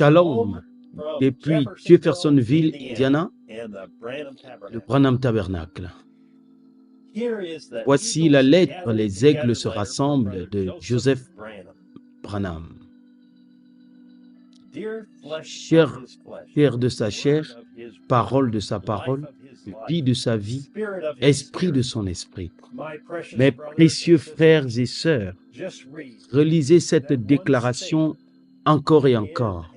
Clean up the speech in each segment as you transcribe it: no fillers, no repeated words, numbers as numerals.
Shalom, depuis Jeffersonville, Indiana, le Branham Tabernacle. Voici la lettre « Les aigles se rassemblent » de Joseph Branham. Chair de sa chair, parole de sa parole, vie de sa vie, esprit de son esprit. Mes précieux frères et sœurs, relisez cette déclaration encore et encore.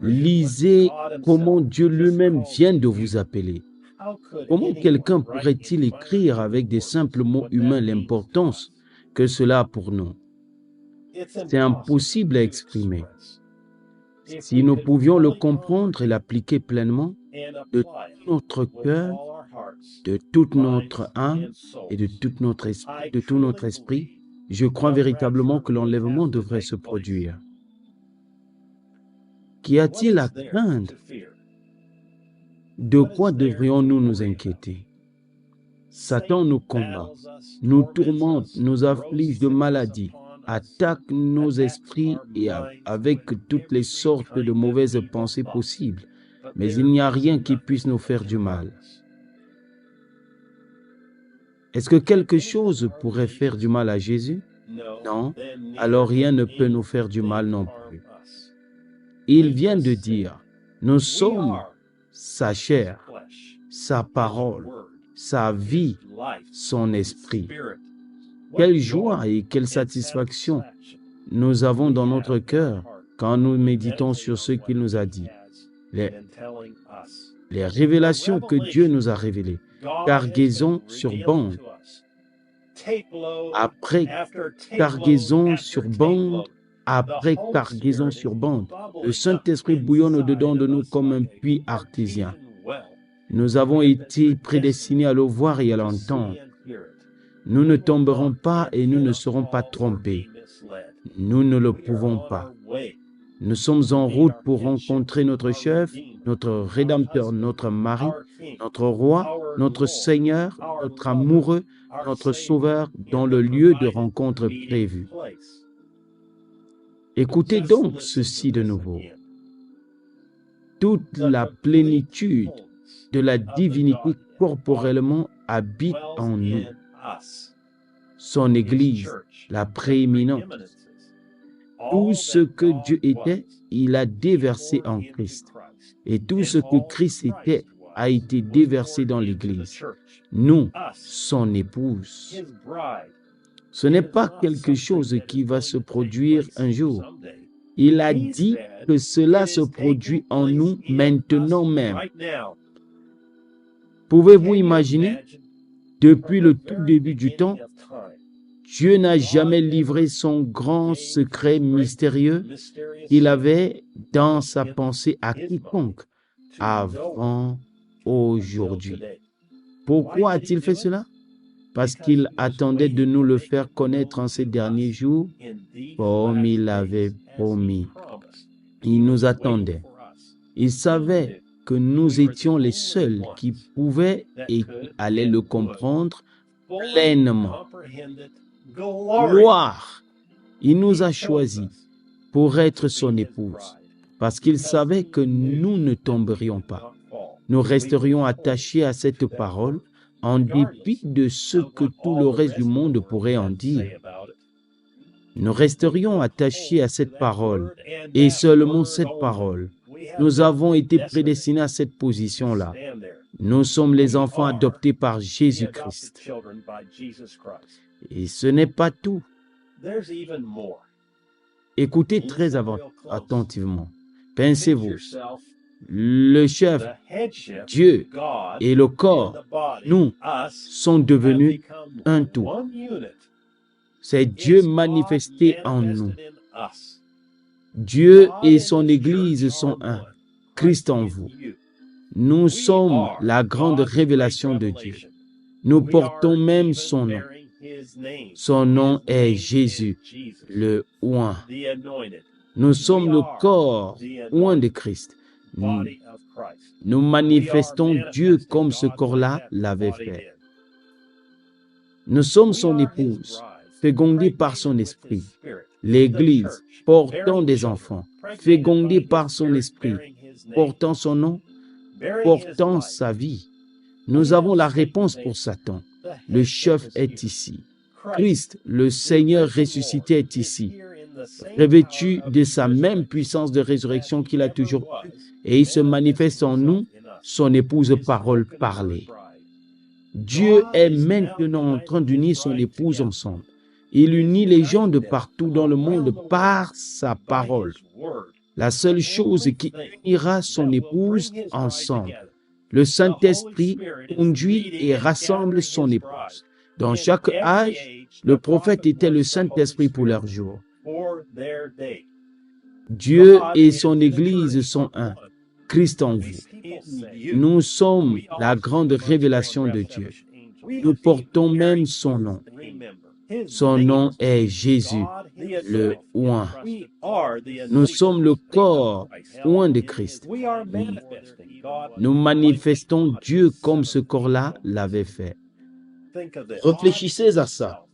Lisez comment Dieu lui-même vient de vous appeler. Comment quelqu'un pourrait-il écrire avec des simples mots humains l'importance que cela a pour nous? C'est impossible à exprimer. Si nous pouvions le comprendre et l'appliquer pleinement, de tout notre cœur, de toute notre âme et de tout notre esprit, je crois véritablement que l'enlèvement devrait se produire. Qu'y a-t-il à craindre? De quoi devrions-nous nous inquiéter? Satan nous combat, nous tourmente, nous afflige de maladies, attaque nos esprits et avec toutes les sortes de mauvaises pensées possibles. Mais il n'y a rien qui puisse nous faire du mal. Est-ce que quelque chose pourrait faire du mal à Jésus? Non, alors rien ne peut nous faire du mal non plus. Il vient de dire, nous sommes sa chair, sa parole, sa vie, son esprit. Quelle joie et quelle satisfaction nous avons dans notre cœur quand nous méditons sur ce qu'il nous a dit. Les révélations que Dieu nous a révélées, cargaison sur bande, après cargaison sur bande, après cargaison sur bande. Le Saint-Esprit bouillonne au-dedans de nous comme un puits artésien. Nous avons été prédestinés à le voir et à l'entendre. Nous ne tomberons pas et nous ne serons pas trompés. Nous ne le pouvons pas. Nous sommes en route pour rencontrer notre chef, notre Rédempteur, notre mari, notre roi, notre Seigneur, notre amoureux, notre Sauveur, dans le lieu de rencontre prévu. Écoutez donc ceci de nouveau. Toute la plénitude de la divinité corporellement habite en nous. Son Église, la prééminente. Tout ce que Dieu était, il a déversé en Christ. Et tout ce que Christ était a été déversé dans l'Église. Nous, son épouse. Ce n'est pas quelque chose qui va se produire un jour. Il a dit que cela se produit en nous maintenant même. Pouvez-vous imaginer? Depuis le tout début du temps, Dieu n'a jamais livré son grand secret mystérieux qu'il avait dans sa pensée à quiconque avant aujourd'hui. Pourquoi a-t-il fait cela? Parce qu'il attendait de nous le faire connaître en ces derniers jours, comme il l'avait promis. Il nous attendait. Il savait que nous étions les seuls qui pouvaient et qui allaient le comprendre pleinement. Gloire! Il nous a choisis pour être son épouse, parce qu'il savait que nous ne tomberions pas. Nous resterions attachés à cette parole en dépit de ce que tout le reste du monde pourrait en dire. Nous resterions attachés à cette parole, et seulement cette parole. Nous avons été prédestinés à cette position-là. Nous sommes les enfants adoptés par Jésus-Christ. Et ce n'est pas tout. Écoutez très attentivement. Pensez-vous, le chef, Dieu et le corps, nous, sont devenus un tout. C'est Dieu manifesté en nous. Dieu et son Église sont un. Christ en vous. Nous sommes la grande révélation de Dieu. Nous portons même son nom. Son nom est Jésus, le oint. Nous sommes le corps oint de Christ. Nous manifestons Dieu comme ce corps-là l'avait fait. Nous sommes son épouse, fécondée par son esprit. l'Église, portant des enfants, fécondée par son esprit, portant son nom, portant sa vie. Nous avons la réponse pour Satan. Le chef est ici. Christ, le Seigneur ressuscité, est ici, revêtu de sa même puissance de résurrection qu'il a toujours eue, et il se manifeste en nous, son épouse parole parlée. Dieu est maintenant en train d'unir son épouse ensemble. Il unit les gens de partout dans le monde par sa parole. La seule chose qui unira son épouse ensemble. Le Saint-Esprit conduit et rassemble son épouse. Dans chaque âge, le prophète était le Saint-Esprit pour leur jour. Dieu et son Église sont un. Christ en vous. Nous sommes la grande révélation de Dieu. Nous portons même son nom. Son nom est Jésus, le oint. Nous sommes le corps oint de Christ. Nous manifestons Dieu comme ce corps-là l'avait fait. Réfléchissez à ça.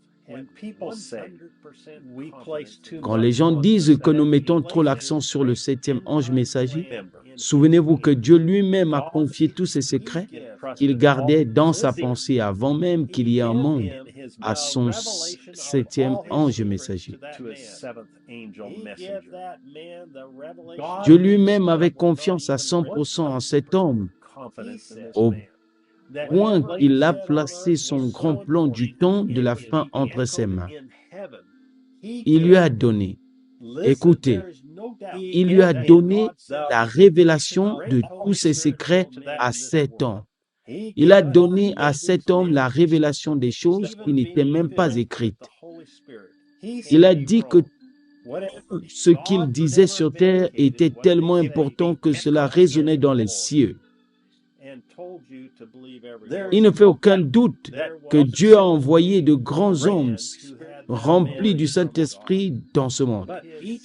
Quand les gens disent que nous mettons trop l'accent sur le 7e ange messager, souvenez-vous que Dieu lui-même a confié tous ses secrets qu'il gardait dans sa pensée avant même qu'il y ait un monde à son 7e ange messager. Dieu lui-même avait confiance à 100% en cet homme, au point qu'il a placé son grand plan du temps de la fin entre ses mains. Il lui a donné, écoutez, il lui a donné la révélation de tous ses secrets à cet homme. Il a donné à cet homme la révélation des choses qui n'étaient même pas écrites. Il a dit que ce qu'il disait sur terre était tellement important que cela résonnait dans les cieux. Il ne fait aucun doute que Dieu a envoyé de grands hommes remplis du Saint-Esprit dans ce monde.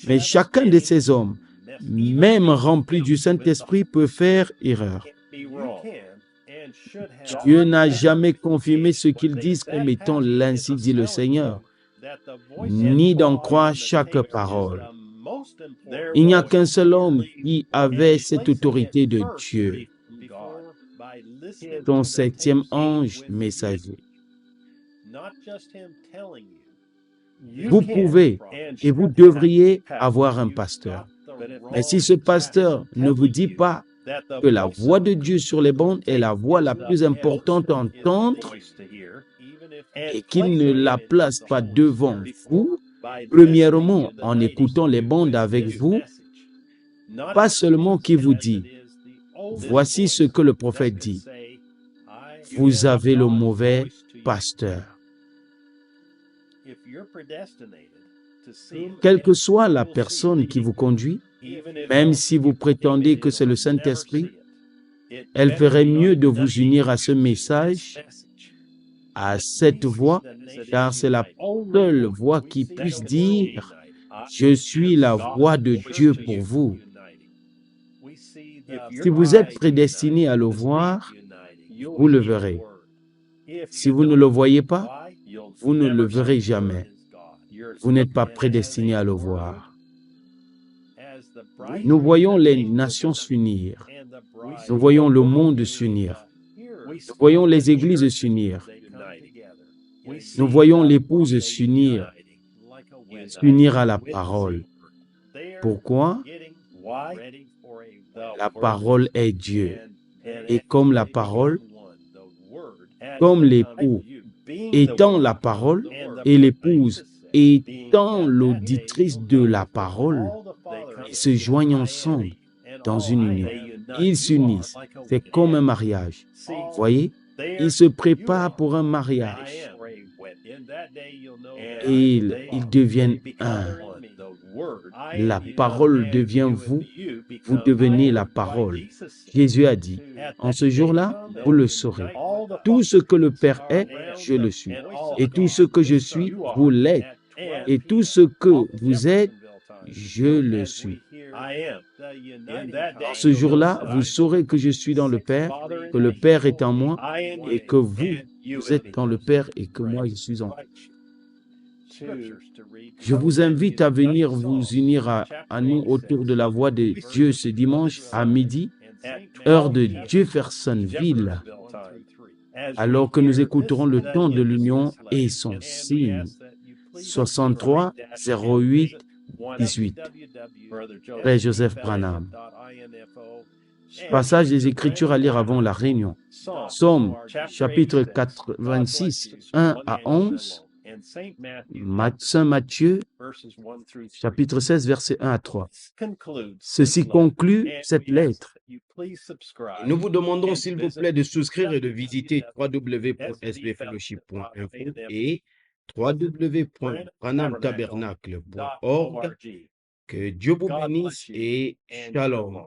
Mais chacun de ces hommes, même remplis du Saint-Esprit, peut faire erreur. Dieu n'a jamais confirmé ce qu'ils disent comme étant l'ainsi dit le Seigneur, ni d'en croire chaque parole. Il n'y a qu'un seul homme qui avait cette autorité de Dieu, son 7e ange messager. Vous pouvez et vous devriez avoir un pasteur. Mais si ce pasteur ne vous dit pas que la voix de Dieu sur les bandes est la voix la plus importante à entendre et qu'il ne la place pas devant vous, premièrement en écoutant les bandes avec vous, pas seulement qu'il vous dit « Voici ce que le prophète dit », vous avez le mauvais pasteur. Quelle que soit la personne qui vous conduit, même si vous prétendez que c'est le Saint-Esprit, elle ferait mieux de vous unir à ce message, à cette voix, car c'est la seule voix qui puisse dire « Je suis la voix de Dieu pour vous ». Si vous êtes prédestiné à le voir, vous le verrez. Si vous ne le voyez pas, vous ne le verrez jamais. Vous n'êtes pas prédestiné à le voir. Nous voyons les nations s'unir. Nous voyons le monde s'unir. Nous voyons les églises s'unir. Nous voyons l'épouse s'unir à la parole. Pourquoi? La parole est Dieu. Et comme la parole, comme l'époux étant la parole et l'épouse étant l'auditrice de la parole, ils se joignent ensemble dans une union. Ils s'unissent. C'est comme un mariage. Voyez? Ils se préparent pour un mariage. Et ils deviennent un. La parole devient vous. Vous devenez la parole. Jésus a dit, en ce jour-là, vous le saurez. Tout ce que le Père est, je le suis. Et tout ce que je suis, vous l'êtes. Et tout ce que vous êtes, je le suis. En ce jour-là, vous saurez que je suis dans le Père, que le Père est en moi, et que vous êtes dans le Père et que moi, je suis en vous. Je vous invite à venir vous unir à nous autour de la voix de Dieu ce dimanche à midi, heure de Jeffersonville, alors que nous écouterons le temps de l'union et son signe. 63 08 18. Frère Joseph Branham. Passage des Écritures à lire avant la réunion. Psaume, chapitre 86, 1 à 11. Saint Matthieu, chapitre 16, versets 1 à 3. Ceci conclut cette lettre. Et nous vous demandons, s'il vous plaît, de souscrire et de visiter www.sbfellowship.info et www.branhamtabernacle.org. Que Dieu vous bénisse et shalom.